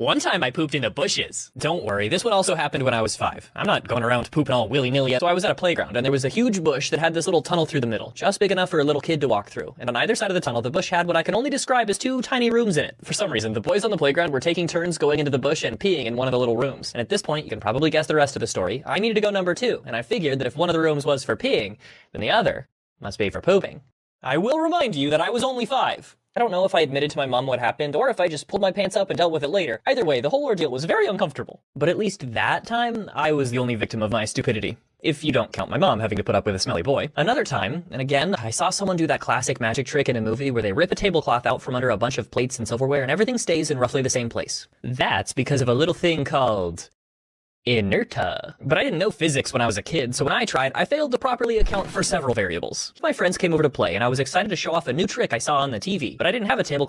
One time I pooped in the bushes. Don't worry, this one also happened when I was 5. I'm not going around pooping all willy-nilly. So I was at a playground, and there was a huge bush that had this little tunnel through the middle, just big enough for a little kid to walk through. And on either side of the tunnel, the bush had what I can only describe as 2 tiny rooms in it. For some reason, the boys on the playground were taking turns going into the bush and peeing in one of the little rooms. And at this point, you can probably guess the rest of the story. I needed to go number 2, and I figured that if one of the rooms was for peeing, then the other must be for pooping. I will remind you that I was only 5. I don't know if I admitted to my mom what happened, or if I just pulled my pants up and dealt with it later. Either way, the whole ordeal was very uncomfortable. But at least that time, I was the only victim of my stupidity. If you don't count my mom having to put up with a smelly boy. Another time, and again, I saw someone do that classic magic trick in a movie where they rip a tablecloth out from under a bunch of plates and silverware and everything stays in roughly the same place. That's because of a little thing called inertia. But I didn't know physics when I was a kid, so when I tried, I failed to properly account for several variables. My friends came over to play, and I was excited to show off a new trick I saw on the TV, but I didn't have a tablecloth